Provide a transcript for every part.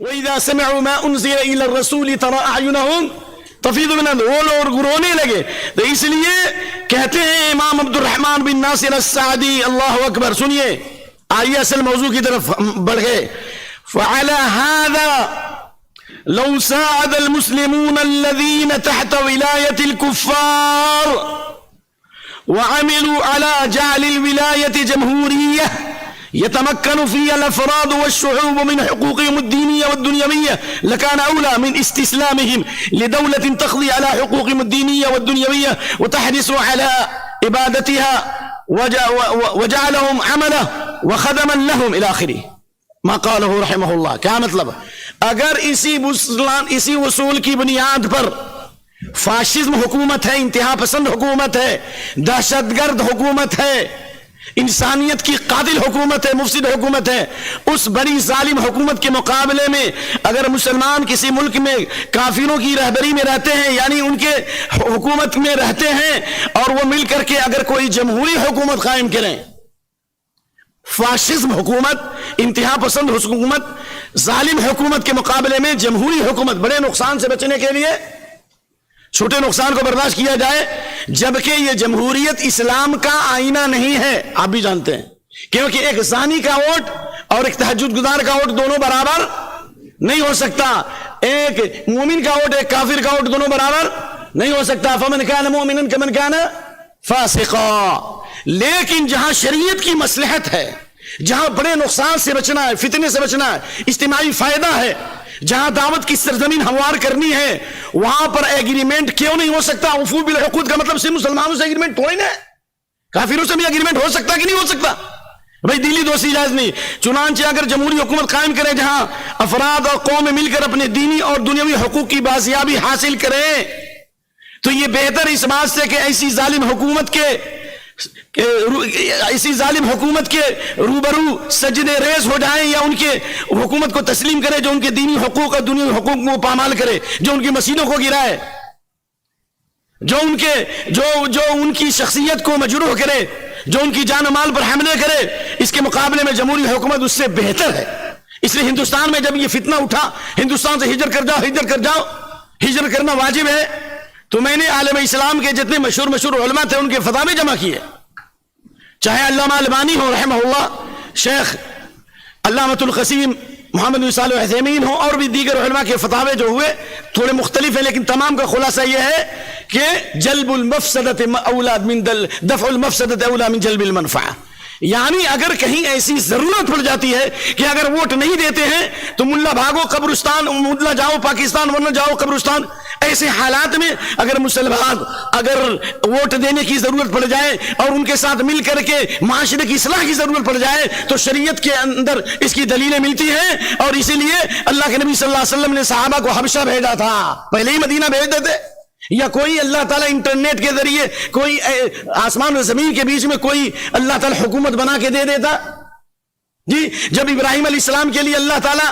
وَإِذَا سَمِعُوا مَا أُنزِلَ إِلَى الرَّسُولِ تَرَى أَعْيُنَهُمْ تفیض من الدمع، وہ لوگ رونے لگے. تو اس لیے کہتے ہیں امام عبد الرحمن بن ناصر السعدی، اللہ اکبر، سنیے آئیے اصل موضوع کی طرف بڑھ گئے. فعلى هذا لو ساعد المسلمون الذين تحت ولاية الكفار وعملوا على جعل الولاية جمهورية يتمكن فيها الأفراد والشعوب من حقوقهم الدينية والدنيوية لكان أولى من استسلامهم لدولة تقضي على حقوقهم الدينية والدنيوية وتحرص على إبادتها وجعلهم عمله وخدما لهم إلى آخره ما قاله رحمه اللہ. کیا مطلب؟ اگر اسی اصول کی بنیاد پر فاشزم حکومت ہے، انتہا پسند حکومت ہے، دہشت گرد حکومت ہے، انسانیت کی قاتل حکومت ہے، مفسد حکومت ہے، اس بڑی ظالم حکومت کے مقابلے میں اگر مسلمان کسی ملک میں کافروں کی رہبری میں رہتے ہیں، یعنی ان کے حکومت میں رہتے ہیں، اور وہ مل کر کے اگر کوئی جمہوری حکومت قائم کریں، فاشزم حکومت، انتہا پسند حکومت، ظالم حکومت کے مقابلے میں جمہوری حکومت، بڑے نقصان سے بچنے کے لیے چھوٹے نقصان کو برداشت کیا جائے، جبکہ یہ جمہوریت اسلام کا آئینہ نہیں ہے. آپ بھی جانتے ہیں، کیونکہ ایک زانی کا ووٹ اور ایک تہجد گزار کا ووٹ دونوں برابر نہیں ہو سکتا، ایک مومن کا ووٹ ایک کافر کا ووٹ دونوں برابر نہیں ہو سکتا. فمن کان مومنا کمن کان فاسقا. لیکن جہاں شریعت کی مصلحت ہے، جہاں بڑے نقصان سے بچنا ہے، فتنے سے بچنا ہے، اجتماعی فائدہ ہے، جہاں دعوت کی سرزمین ہموار کرنی ہے، وہاں پر ایگریمنٹ کیوں نہیں ہو سکتا؟ وفو بالعقود کا مطلب صرف مسلمانوں سے ایگریمنٹ تھوڑی نا ہے، کافروں سے بھی ایگریمنٹ ہو سکتا کہ نہیں ہو سکتا؟ بھائی دلی دوستی جائز نہیں. چنانچہ اگر جمہوری حکومت قائم کرے جہاں افراد اور قوم مل کر اپنے دینی اور دنیاوی حقوق کی بازیابی حاصل کریں، تو یہ بہتر اس بات سے کہ ایسی ظالم حکومت کے روبرو سجدے ریز ہو جائیں، یا ان کے حکومت کو تسلیم کرے جو ان کے دینی حقوق اور دنیاوی حقوق کو پامال کرے، جو ان کی مسیحوں کو گرائے، جو ان کی شخصیت کو مجروح کرے، جو ان کی جان و مال پر حملے کرے. اس کے مقابلے میں جمہوری حکومت اس سے بہتر ہے. اس لیے ہندوستان میں جب یہ فتنہ اٹھا، ہندوستان سے ہجرت کر جاؤ، ہجرت کرنا واجب ہے، تو میں نے عالم اسلام کے جتنے مشہور علماء تھے ان کے فتاوے جمع کیے، چاہے علامہ البانی ہو رحمہ اللہ، شیخ علامۃ القسیم محمد بن صالح العثیمین ہو، اور بھی دیگر علماء کے فتاوے جو ہوئے تھوڑے مختلف ہیں، لیکن تمام کا خلاصہ یہ ہے کہ جلب المفسدۃ اولى من دفع المفسدۃ اولى من جلب المنفعہ. یعنی اگر کہیں ایسی ضرورت پڑ جاتی ہے کہ اگر ووٹ نہیں دیتے ہیں تو ملا بھاگو قبرستان، ملا جاؤ پاکستان ورنہ جاؤ قبرستان. ایسے حالات میں اگر مسلمان اگر ووٹ دینے کی ضرورت پڑ جائے اور ان کے ساتھ مل کر کے معاشرے کی اصلاح کی ضرورت پڑ جائے تو شریعت کے اندر اس کی دلیلیں ملتی ہیں. اور اسی لیے اللہ کے نبی صلی اللہ علیہ وسلم نے صحابہ کو حبشہ بھیجا تھا، پہلے ہی مدینہ بھیج دیتے. یا کوئی اللہ تعالیٰ انٹرنیٹ کے ذریعے کوئی آسمان و زمین کے بیچ میں کوئی اللہ تعالیٰ حکومت بنا کے دے دیتا. جی جب ابراہیم علیہ السلام کے لیے اللہ تعالیٰ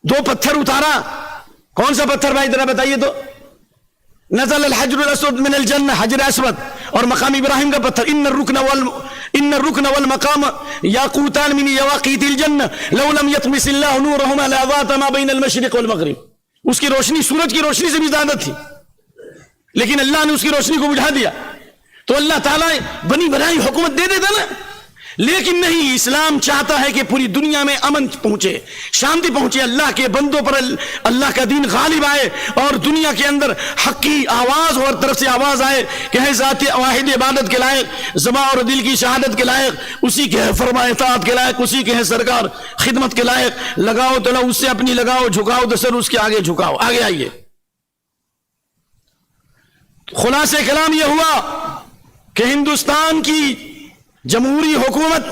2 پتھر اتارا، کون سا پتھر بھائی ذرا بتائیے تو؟ نزل الحجر الاسود من الجنہ، حجر اسود، اور مقام ابراہیم کا پتھر ان الرکن والمقام یاقوتان من یواقیت الجنہ لو لم یطمس اللہ نورہما لاضاء ما بین المشرق والمغرب. اس کی روشنی سورج کی روشنی سے بھی زیادہ تھی، لیکن اللہ نے اس کی روشنی کو بجھا دیا. تو اللہ تعالیٰ بنی بنائی حکومت دے دیتا نا، لیکن نہیں، اسلام چاہتا ہے کہ پوری دنیا میں امن پہنچے، شانتی پہنچے، اللہ کے بندوں پر اللہ کا دین غالب آئے، اور دنیا کے اندر حق کی آواز اور طرف سے آواز آئے کہ ہے ذات واحد عبادت کے لائق، زبان اور دل کی شہادت کے لائق، اسی کے ہے فرما اطاعت کے لائق، اسی کے ہے سرکار خدمت کے لائق. لگاؤ تو اس سے اپنی لگاؤ، جھکاؤ تو سر اس کے آگے جھکاؤ. آگے آئیے. خلاصہ کلام یہ ہوا کہ ہندوستان کی جمہوری حکومت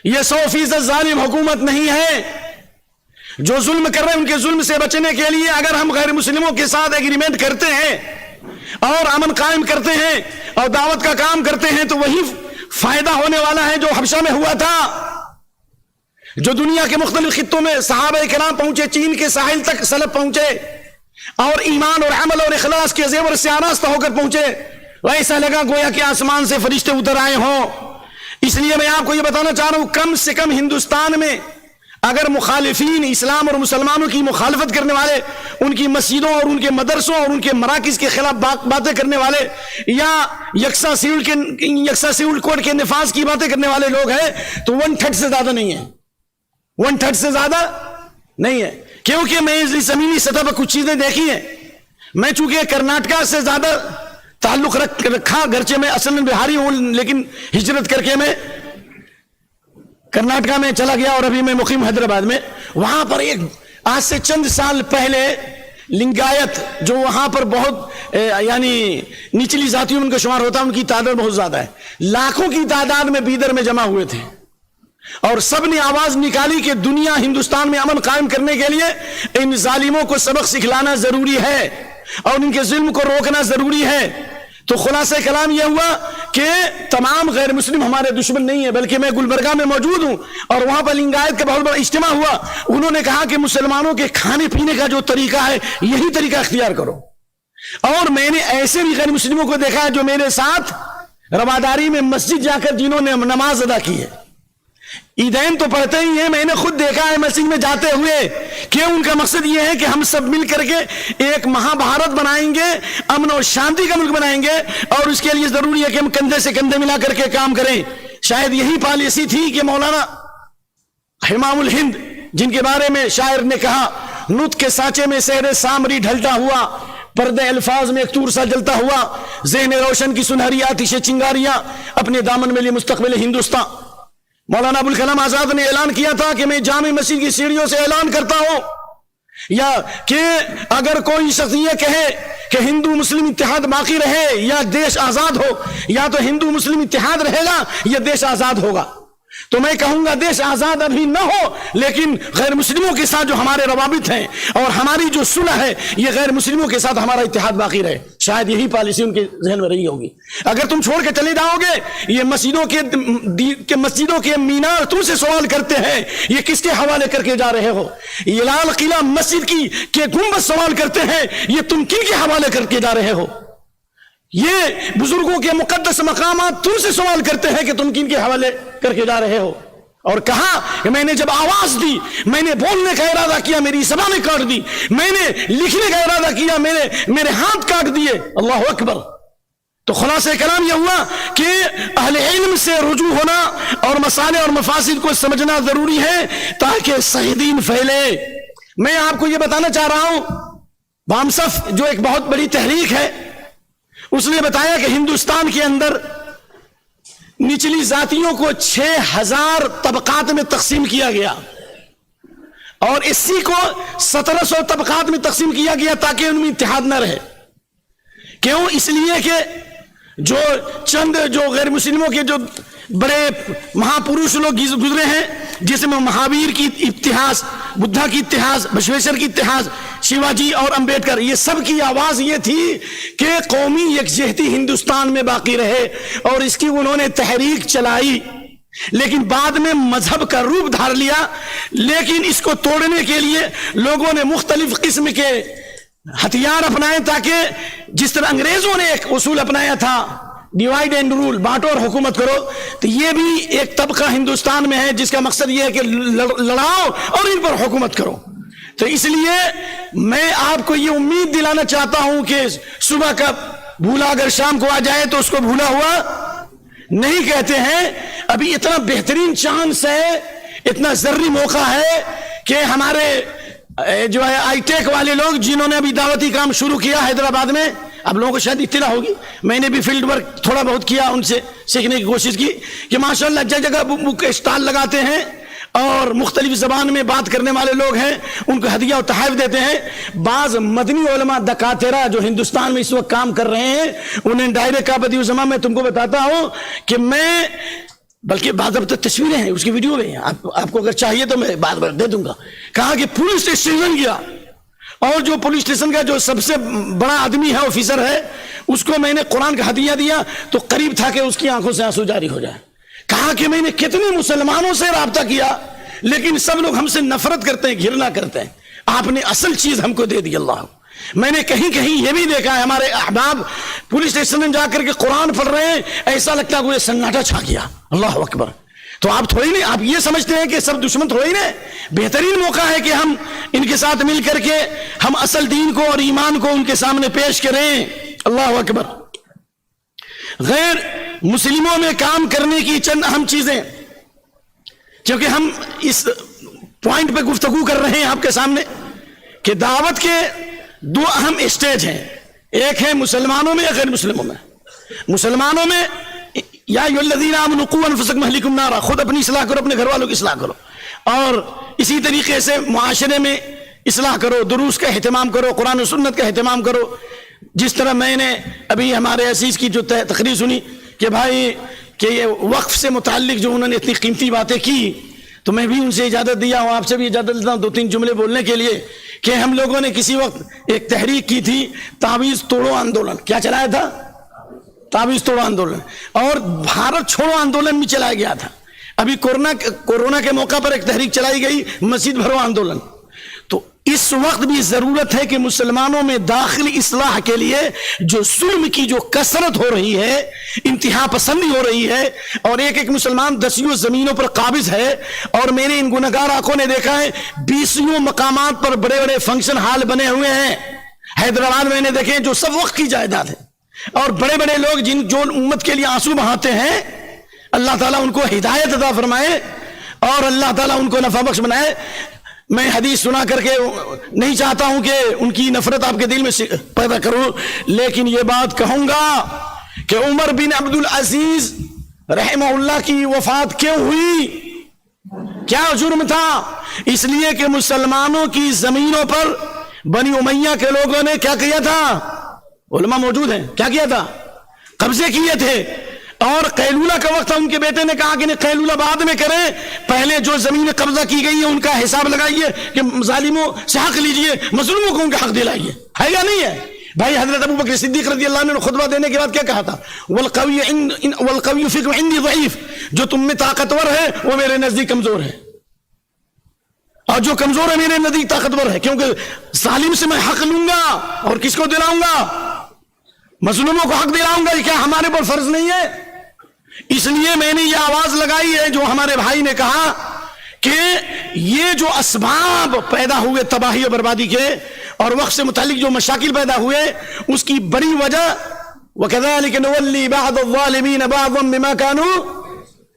یہ 100% ظالم حکومت نہیں ہے. جو ظلم کر رہے ہیں ان کے ظلم سے بچنے کے لیے اگر ہم غیر مسلموں کے ساتھ ایگریمنٹ کرتے ہیں اور امن قائم کرتے ہیں اور دعوت کا کام کرتے ہیں تو وہی فائدہ ہونے والا ہے جو حبشہ میں ہوا تھا، جو دنیا کے مختلف خطوں میں صحابہ کرام پہنچے، چین کے ساحل تک سلب پہنچے اور ایمان اور عمل اور اخلاص کے زیور سے آراستہ ہو کر پہنچے. ایسا لگا گویا کہ آسمان سے فرشتے اتر آئے ہوں. اس لیے میں آپ کو یہ بتانا چاہ رہا ہوں، کم سے کم ہندوستان میں اگر مخالفین اسلام اور مسلمانوں کی مخالفت کرنے والے، ان کی مسجدوں اور ان کے مدرسوں اور ان کے مراکز کے خلاف باتیں کرنے والے، یا یکساں سول کوڈ کے نفاذ کی باتیں کرنے والے لوگ ہیں، تو 1/3 سے زیادہ نہیں ہے، 1/3 سے زیادہ نہیں ہے. کیونکہ میں اس زمینی سطح پر کچھ چیزیں دیکھی ہیں. میں چونکہ کرناٹکا سے زیادہ تعلق رکھا، گرچہ میں اصل میں بہاری ہوں، لیکن ہجرت کر کے میں کرناٹکا میں چلا گیا اور ابھی میں مقیم حیدرآباد میں. وہاں پر ایک آج سے چند سال پہلے لنگایت، جو وہاں پر بہت یعنی نچلی ذاتیوں میں ان کا شمار ہوتا ہے، ان کی تعداد بہت زیادہ ہے، لاکھوں کی تعداد میں بیدر میں جمع ہوئے تھے، اور سب نے آواز نکالی کہ دنیا ہندوستان میں امن قائم کرنے کے لیے ان ظالموں کو سبق سکھلانا ضروری ہے اور ان کے ظلم کو روکنا ضروری ہے. تو خلاصہ کلام یہ ہوا کہ تمام غیر مسلم ہمارے دشمن نہیں ہیں، بلکہ میں گلبرگہ میں موجود ہوں اور وہاں پر لنگایت کا بہت بڑا اجتماع ہوا. انہوں نے کہا کہ مسلمانوں کے کھانے پینے کا جو طریقہ ہے یہی طریقہ اختیار کرو. اور میں نے ایسے بھی غیر مسلموں کو دیکھا ہے جو میرے ساتھ رواداری میں مسجد جا کر جنہوں نے نماز ادا کی ہے. عیدین تو پڑھتے ہی ہیں، میں نے خود دیکھا ہے مسجد میں جاتے ہوئے کہ ان کا مقصد یہ ہے کہ ہم سب مل کر کے ایک مہا بھارت بنائیں گے، امن اور شانتی کا ملک بنائیں گے، اور اس کے لیے ضروری ہے کہ ہم کندھے سے کندھے ملا کر کے کام کریں. شاید یہی پالیسی تھی کہ مولانا امام الہند، جن کے بارے میں شاعر نے کہا، نطق کے سانچے میں سحر سامری ڈھلتا ہوا، پردے الفاظ میں ایک تور سا جلتا ہوا، ذہن روشن کی سنہری آتش چنگاریاں اپنے دامن میں لیے مستقبل ہندوستان. مولانا ابوالکلام آزاد نے اعلان کیا تھا کہ میں جامع مسجد کی سیڑھیوں سے اعلان کرتا ہوں، یا کہ اگر کوئی شخص یہ کہے کہ ہندو مسلم اتحاد باقی رہے یا دیش آزاد ہو، یا تو ہندو مسلم اتحاد رہے گا یا دیش آزاد ہوگا، تو میں کہوں گا دیش آزاد ابھی نہ ہو، لیکن غیر مسلموں کے ساتھ جو ہمارے روابط ہیں اور ہماری جو صلح ہے، یہ غیر مسلموں کے ساتھ ہمارا اتحاد باقی رہے. شاید یہی پالیسی ان کے ذہن میں رہی ہوگی. اگر تم چھوڑ کے چلے جاؤ گے، یہ مسجدوں کے مینار تم سے سوال کرتے ہیں، یہ کس کے حوالے کر کے جا رہے ہو؟ یہ لال قلعہ مسجد کے گنبد سوال کرتے ہیں، یہ تم کن کے حوالے کر کے جا رہے ہو؟ یہ بزرگوں کے مقدس مقامات تم سے سوال کرتے ہیں کہ تم کن کے حوالے کر کے جا رہے ہو؟ اور کہا کہ میں نے جب آواز دی، میں نے بولنے کا ارادہ کیا، میری زبانیں کاٹ دی، میں نے لکھنے کا ارادہ کیا، میرے ہاتھ کاٹ دیے. اللہ اکبر. تو خلاصہ کلام یہ ہوا کہ اہل علم سے رجوع ہونا اور مسائل اور مفاسد کو سمجھنا ضروری ہے تاکہ صحیح دین پھیلے. میں آپ کو یہ بتانا چاہ رہا ہوں، بامصف جو ایک بہت بڑی تحریک ہے، اس نے بتایا کہ ہندوستان کے اندر نچلی ذاتیوں کو 6000 طبقات میں تقسیم کیا گیا اور اسی کو 1700 طبقات میں تقسیم کیا گیا تاکہ ان میں اتحاد نہ رہے. کیوں؟ اس لیے کہ جو غیر مسلموں کے جو بڑے مہاپروش لوگ گزرے ہیں، جس میں مہاویر کی اتحاد، بدھا کی اتحاد، بسویشور کی اتحاد، شیواجی اور امبیڈکر، یہ سب کی آواز یہ تھی کہ قومی یکجہتی ہندوستان میں باقی رہے، اور اس کی انہوں نے تحریک چلائی، لیکن بعد میں مذہب کا روپ دھار لیا. لیکن اس کو توڑنے کے لیے لوگوں نے مختلف قسم کے ہتھیار اپنائے، تاکہ جس طرح انگریزوں نے ایک اصول اپنایا تھا، ڈیوائڈ اینڈ رول، بانٹو اور حکومت کرو، تو یہ بھی ایک طبقہ ہندوستان میں ہے جس کا مقصد یہ ہے کہ لڑاؤ اور ان پر حکومت کرو. تو اس لیے میں آپ کو یہ امید دلانا چاہتا ہوں کہ صبح کا بھولا اگر شام کو آ جائے تو اس کو بھولا ہوا نہیں کہتے ہیں. ابھی اتنا بہترین چانس ہے، اتنا ضروری موقع ہے کہ ہمارے جو ہے آئی ٹیک والے لوگ جنہوں نے ابھی دعوتی کام شروع کیا حیدرآباد میں، اب لوگوں کو شاید اطلاع ہوگی، میں نے بھی فیلڈ ورک تھوڑا بہت کیا، ان سے سیکھنے کی کوشش کی کہ ماشاءاللہ جگہ جگہ بک اسٹال لگاتے ہیں اور مختلف زبان میں بات کرنے والے لوگ ہیں، ان کو ہدیہ و تحائف دیتے ہیں. بعض مدنی علماء دکاترہ جو ہندوستان میں اس وقت کام کر رہے ہیں، انہیں ڈائریکٹ کا بدی زمان میں تم کو بتاتا ہوں کہ میں، بلکہ بعض اب تک تصویریں ہیں، اس کی ویڈیو میں آپ کو اگر چاہیے تو میں بعد میں دے دوں گا. کہا کہ پولیس اسٹیشن گیا اور جو پولیس اسٹیشن کا جو سب سے بڑا آدمی ہے، آفیسر ہے، اس کو میں نے قرآن کا ہدیہ دیا تو قریب تھا کہ اس کی آنکھوں سے آنسو جاری ہو جائے. کہا کہ میں نے کتنے مسلمانوں سے رابطہ کیا لیکن سب لوگ ہم سے نفرت کرتے ہیں، گھرنا کرتے ہیں، آپ نے اصل چیز ہم کو دے دی. اللہ، میں نے کہیں یہ بھی دیکھا ہے، ہمارے احباب پولیس اسٹیشن میں جا کر کے قرآن پڑھ رہے ہیں، ایسا لگتا ہے کوئی سناٹا چھا گیا. اللہ اکبر. تو آپ تھوڑی نہیں، آپ یہ سمجھتے ہیں کہ سب دشمن تھوڑی نہیں، بہترین موقع ہے کہ ہم ان کے ساتھ مل کر کے ہم اصل دین کو اور ایمان کو ان کے سامنے پیش کریں۔ اللہ اکبر۔ غیر مسلموں میں کام کرنے کی چند اہم چیزیں، کیونکہ ہم اس پوائنٹ پہ گفتگو کر رہے ہیں آپ کے سامنے کہ دعوت کے دو اہم اسٹیج ہیں، ایک ہے مسلمانوں میں، ایک غیر مسلموں میں۔ مسلمانوں میں یا ایھا الذین آمنوا قوا انفسکم واہلیکم نارا، خود اپنی اصلاح کرو، اپنے گھر والوں کی اصلاح کرو، اور اسی طریقے سے معاشرے میں اصلاح کرو، دروس کا اہتمام کرو، قرآن و سنت کا اہتمام کرو۔ جس طرح میں نے ابھی ہمارے عزیز کی جو تقریر سنی کہ بھائی کہ یہ وقف سے متعلق جو انہوں نے اتنی قیمتی باتیں کی، تو میں بھی ان سے اجازت دیا ہوں، آپ سے بھی اجازت لیتا ہوں دو تین جملے بولنے کے لیے کہ ہم لوگوں نے کسی وقت ایک تحریک کی تھی، تعویذ توڑو آندولن۔ کیا چلایا تھا؟ تعویذ توڑو آندولن، اور بھارت چھوڑو آندولن بھی چلایا گیا تھا۔ ابھی کورونا کے موقع پر ایک تحریک چلائی گئی، مسجد بھرو آندولن۔ تو اس وقت بھی ضرورت ہے کہ مسلمانوں میں داخلی اصلاح کے لیے جو ظلم کی جو کثرت ہو رہی ہے، انتہا پسندی ہو رہی ہے، اور ایک ایک مسلمان دسیوں زمینوں پر قابض ہے، اور میرے ان گنہگار آنکھوں نے دیکھا ہے 20 مقامات پر بڑے بڑے فنکشن ہال بنے ہوئے ہیں۔ حیدرآباد میں نے دیکھے جو سب وقت کی جائیداد ہے، اور بڑے بڑے لوگ جو امت کے لیے آنسو بہاتے ہیں، اللہ تعالیٰ ان کو ہدایت عطا فرمائے اور اللہ تعالیٰ ان کو نفع بخش بنائے۔ میں حدیث سنا کر کے نہیں چاہتا ہوں کہ ان کی نفرت آپ کے دل میں پیدا کروں، لیکن یہ بات کہوں گا کہ عمر بن عبد العزیز رحمہ اللہ کی وفات کیوں ہوئی؟ کیا جرم تھا؟ اس لیے کہ مسلمانوں کی زمینوں پر بنی امیہ کے لوگوں نے کیا کیا تھا؟ علماء موجود ہیں، کیا کیا تھا؟ قبضے کیے تھے، اور قیلولہ کا وقت تھا، ان کے بیٹے نے کہا کہ نہیں، قیلولہ بعد میں کریں، پہلے جو زمین قبضہ کی گئی ہے ان کا حساب لگائیے کہ ظالموں سے حق لیجئے، مظلوموں کو ان کا حق دلائیے۔ ہے یا نہیں ہے بھائی؟ حضرت ابو بکر صدیق رضی اللہ عنہ نے خطبہ دینے کے بعد کیا کہا تھا؟ والقوی فیکم عندی ضعیف، جو تم میں طاقتور ہے وہ میرے نزدیک کمزور ہے، اور جو کمزور ہے میرے نزدیک طاقتور ہے، کیونکہ ظالم سے میں حق لوں گا اور کس کو دلاؤں گا؟ مظلوموں کو حق دلاؤں گا۔ یہ کیا ہمارے پر فرض نہیں ہے؟ اس لیے میں نے یہ آواز لگائی ہے جو ہمارے بھائی نے کہا کہ یہ جو اسباب پیدا ہوئے تباہی و بربادی کے اور وقت سے متعلق جو مشاکل پیدا ہوئے، اس کی بڑی وجہ وَكَذَلِكَ نُوَلِّي بَعْضَ الظَّالِمِينَ بَعْضًا بِمَا كَانُوا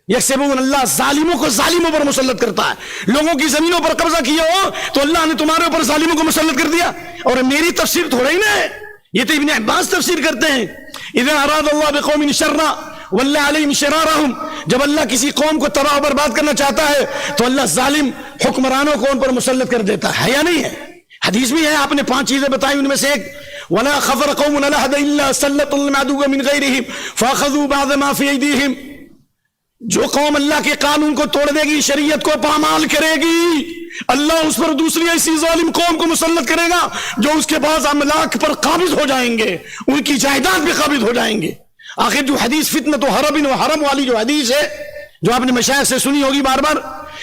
یکسبون۔ اللہ ظالموں کو ظالموں پر مسلط کرتا ہے۔ لوگوں کی زمینوں پر قبضہ کیا ہو تو اللہ نے تمہارے اوپر ظالموں کو مسلط کر دیا۔ اور میری تفسیر تھوڑا ہی نہ ہے، یہ تو ابن عباس تفسیر کرتے ہیں، اذا اراد اللہ بقوم شرا ولى علیہم شرارہم، جب اللہ کسی قوم کو تباہ و برباد کرنا چاہتا ہے تو اللہ ظالم حکمرانوں کو ان پر مسلط کر دیتا ہے یا نہیں ہے؟ حدیث بھی ہے، آپ نے 5 چیزیں بتائی، ان میں سے ایک ولا خفر قوم لحد الا سلط العدو من غیرہم فاخذوا بعض ما فی ایدیہم، جو قوم اللہ کے قانون کو توڑ دے گی، شریعت کو پامال کرے گی، اللہ اس پر دوسری ایسی ظالم قوم کو مسلط کرے گا جو اس کے بعض املاک پر قابض ہو جائیں گے، ان کی جائیداد بھی قابض ہو جائیں گے۔ آخر جو حدیث فتنۃ حرب و حرم والی جو حدیث ہے، جو آپ نے مشائخ سے سنی ہوگی بار بار،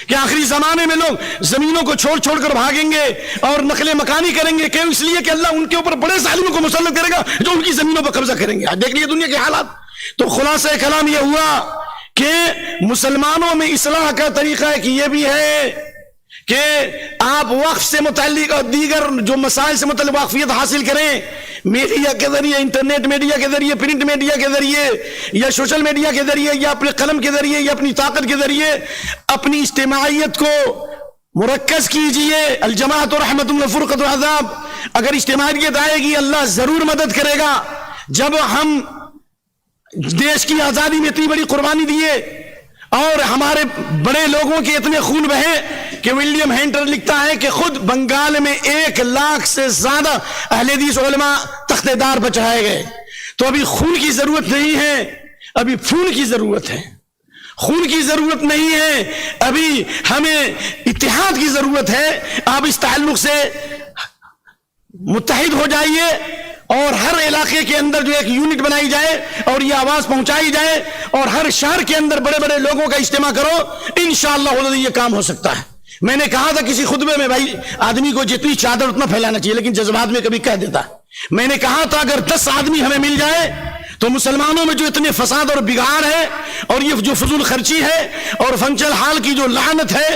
کہ آخری زمانے میں لوگ زمینوں کو چھوڑ چھوڑ کر بھاگیں گے اور نقل مکانی کریں گے، کہ اس لیے کہ اللہ ان کے اوپر بڑے ظالموں کو مسلط کرے گا جو ان کی زمینوں پر قبضہ کریں گے۔ دیکھ لیے دنیا کے حالات۔ تو خلاصہ کلام یہ ہوا کہ مسلمانوں میں اصلاح کا طریقہ ایک یہ بھی ہے کہ آپ وقف سے متعلق اور دیگر جو مسائل سے متعلق واقفیت حاصل کریں، میڈیا کے ذریعے، انٹرنیٹ میڈیا کے ذریعے، پرنٹ میڈیا کے ذریعے، یا سوشل میڈیا کے ذریعے، یا اپنے قلم کے ذریعے، یا اپنی طاقت کے ذریعے اپنی اجتماعیت کو مرکز کیجئے۔ الجماعت رحمت والفرقۃ عذاب۔ اگر اجتماعیت آئے گی اللہ ضرور مدد کرے گا۔ جب ہم دیش کی آزادی میں اتنی بڑی قربانی دیے اور ہمارے بڑے لوگوں کے اتنے خون بہے کہ ولیم ہینٹر لکھتا ہے کہ خود بنگال میں 1 لاکھ سے زیادہ اہل حدیث علماء تختے دار پر چڑھائے گئے۔ تو ابھی خون کی ضرورت نہیں ہے، ابھی خون کی ضرورت ہے، خون کی ضرورت نہیں ہے، ابھی ہمیں اتحاد کی ضرورت ہے۔ آپ اس تعلق سے متحد ہو جائیے اور ہر علاقے کے اندر جو ایک یونٹ بنائی جائے اور یہ آواز پہنچائی جائے اور ہر شہر کے اندر بڑے بڑے لوگوں کا اجتماع کرو، انشاءاللہ یہ کام ہو سکتا ہے۔ میں نے کہا تھا کسی خطبے میں، بھائی آدمی کو جتنی چادر اتنا پھیلانا چاہیے، لیکن جذبات میں کبھی کہہ دیتا ہے۔ میں نے کہا تھا اگر 10 آدمی ہمیں مل جائے تو مسلمانوں میں جو اتنے فساد اور بگاڑ ہے اور یہ جو فضول خرچی ہے اور فنچل حال کی جو لعنت ہے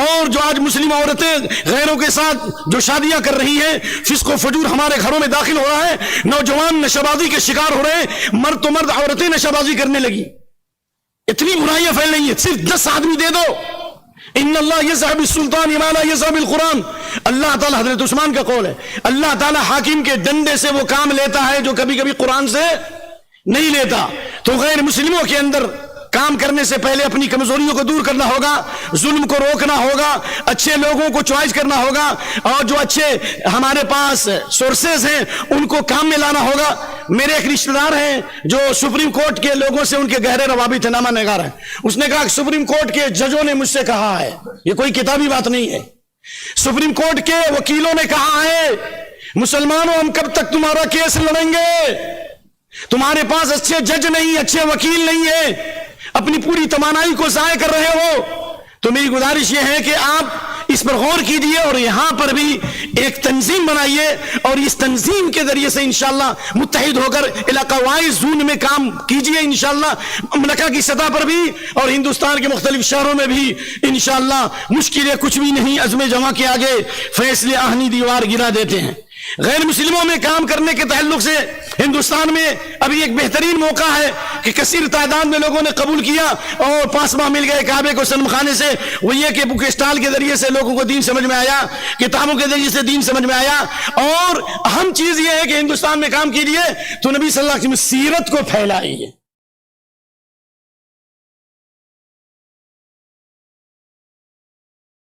اور جو آج مسلم عورتیں غیروں کے ساتھ جو شادیاں کر رہی ہیں، فسق و فجور ہمارے گھروں میں داخل ہو رہا ہے، نوجوان نشہ بازی کے شکار ہو رہے ہیں، مرد تو مرد، عورتیں نشہ بازی کرنے لگی، اتنی برائیاں پھیل رہی ہیں، صرف 10 آدمی دے دو، ان اللہ یذهب بالسلطان ما لا یذهب بالقرآن، اللہ تعالیٰ، حضرت عثمان کا قول ہے، اللہ تعالیٰ حاکم کے ڈنڈے سے وہ کام لیتا ہے جو کبھی کبھی قرآن سے نہیں لیتا۔ تو غیر مسلموں کے اندر کام کرنے سے پہلے اپنی کمزوریوں کو دور کرنا ہوگا، ظلم کو روکنا ہوگا، اچھے لوگوں کو چوائس کرنا ہوگا، اور جو اچھے ہمارے پاس سورسز ہیں ان کو کام میں لانا ہوگا۔ میرے ایک رشتہ دار ہیں جو سپریم کورٹ کے لوگوں سے ان کے گہرے روابط ہیں، نامہ نگار ہیں، اس نے کہا کہ سپریم کورٹ کے ججوں نے مجھ سے کہا ہے، یہ کوئی کتابی بات نہیں ہے، سپریم کورٹ کے وکیلوں نے کہا ہے مسلمانوں ہم کب تک تمہارا کیس لڑیں گے، تمہارے پاس اچھے جج نہیں، اچھے وکیل نہیں ہیں، اپنی پوری توانائی کو ضائع کر رہے ہو۔ تو میری گزارش یہ ہے کہ آپ اس پر غور کیجئے اور یہاں پر بھی ایک تنظیم بنائیے اور اس تنظیم کے ذریعے سے انشاءاللہ متحد ہو کر علاقہ وائز زون میں کام کیجئے، انشاءاللہ مملکہ کی سطح پر بھی اور ہندوستان کے مختلف شہروں میں بھی انشاءاللہ مشکلیں کچھ بھی نہیں، عزم جمع کے آگے فیصلے آہنی دیوار گرا دیتے ہیں۔ غیر مسلموں میں کام کرنے کے تعلق سے ہندوستان میں ابھی ایک بہترین موقع ہے کہ کثیر تعداد میں لوگوں نے قبول کیا اور پاسباں مل گئے کعبے کو صنم خانے سے، وہ یہ کہ بک اسٹال کے ذریعے سے لوگوں کو دین سمجھ میں آیا، کتابوں کے ذریعے سے دین سمجھ میں آیا، اور اہم چیز یہ ہے کہ ہندوستان میں کام کیجیے تو نبی صلی اللہ علیہ وسلم سیرت کو پھیلائیے۔